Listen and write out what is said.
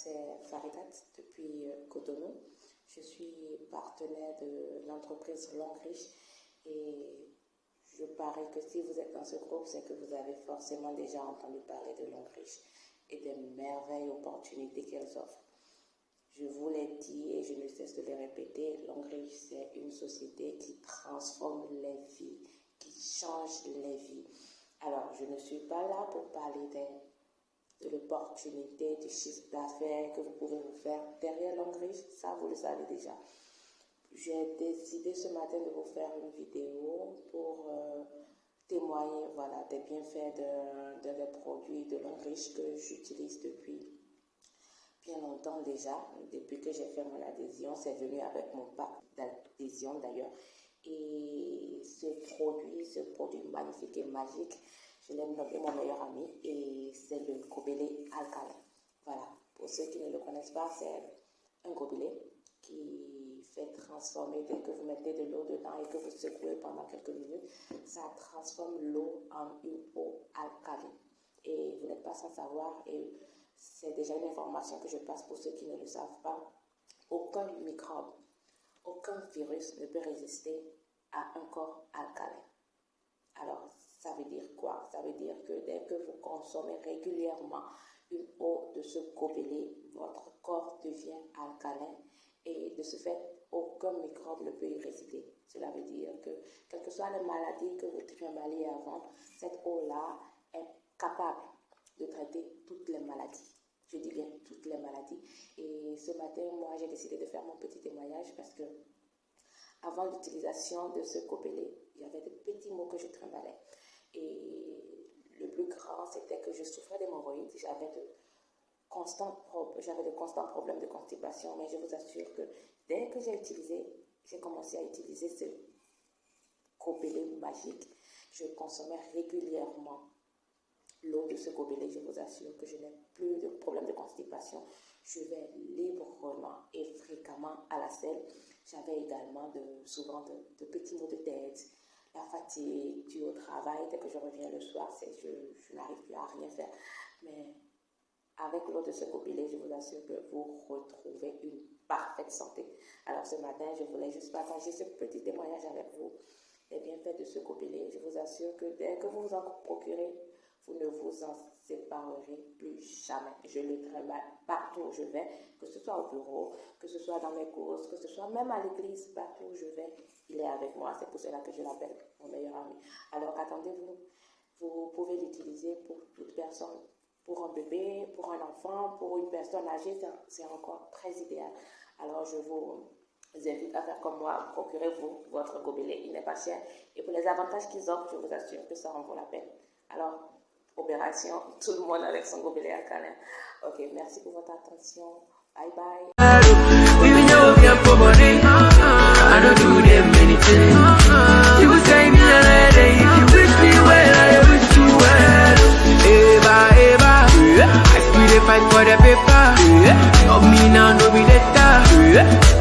c'est Faridat depuis Cotonou. Je suis partenaire de l'entreprise Longrich et je parie que si vous êtes dans ce groupe, c'est que vous avez forcément déjà entendu parler de Longrich et des merveilleuses opportunités qu'elles offrent. Je vous l'ai dit et je ne cesse de le répéter, Longrich, c'est une société qui transforme les vies, qui change les vies. Alors, je ne suis pas là pour parler de l'opportunité, du chiffre d'affaires que vous pouvez vous faire derrière Longrich, ça vous le savez déjà. J'ai décidé ce matin de vous faire une vidéo pour témoigner des bienfaits des produits de Longrich que j'utilise depuis bien longtemps déjà. Depuis que j'ai fait mon adhésion, c'est venu avec mon pack d'adhésion d'ailleurs. Et ce produit magnifique et magique, je l'ai nommé mon meilleur ami et c'est le gobelet alcalin. Voilà, pour ceux qui ne le connaissent pas, c'est un gobelet qui fait transformer, dès que vous mettez de l'eau dedans et que vous secouez pendant quelques minutes, ça transforme l'eau en une eau alcaline. Et vous n'êtes pas sans savoir, et c'est déjà une information que je passe pour ceux qui ne le savent pas, aucun microbe, aucun virus ne peut résister à un corps alcalin. Alors, ça veut dire quoi? Ça veut dire que dès que vous consommez régulièrement une eau de ce gobelet, votre corps devient alcalin et de ce fait, aucun microbe ne peut y résister. Cela veut dire que, quelles que soient les maladies que vous travaillez avant, cette eau-là est capable de traiter toutes les maladies. Je dis bien toutes les maladies. Et ce matin, moi, j'ai décidé de faire mon petit témoignage parce que avant l'utilisation de ce gobelet, il y avait des petits mots que je trimballais. Et le plus grand, c'était que je souffrais d'hémorroïdes. J'avais de constants problèmes de constipation. Mais je vous assure que dès que j'ai commencé à utiliser ce gobelet magique, je consommais régulièrement l'eau de ce gobelet. Je vous assure que je n'ai plus de problème de constipation. Je vais librement et fréquemment à la selle. J'avais également souvent de petits maux de tête, la fatigue due au travail. Dès que je reviens le soir, je n'arrive plus à rien faire. Mais avec l'eau de ce gobelet, je vous assure que vous retrouvez une parfaite santé. Alors ce matin, je voulais juste partager ce petit témoignage avec vous, les bienfaits de ce gobelet. Je vous assure que dès que vous en procurez, vous ne vous en séparerez plus jamais. Je le trimballe partout où je vais, que ce soit au bureau, que ce soit dans mes courses, que ce soit même à l'église, partout où je vais, il est avec moi. C'est pour cela que je l'appelle mon meilleur ami. Alors attendez-vous, vous pouvez l'utiliser pour toute personne, pour un bébé, pour un enfant, pour une personne âgée, c'est encore très idéal. Alors je vous invite à faire comme moi, procurez-vous votre gobelet, il n'est pas cher. Et pour les avantages qu'ils offrent, je vous assure que ça en vaut la peine. Alors, opération, tout le monde avec son gobelet alcalin. Ok, merci pour votre attention. Bye bye. Even though we are poor money, I don't do them anything. You say me a lady, if you wish me well, I wish you well. Eva, I still fight for the paper. Of me now, no be later.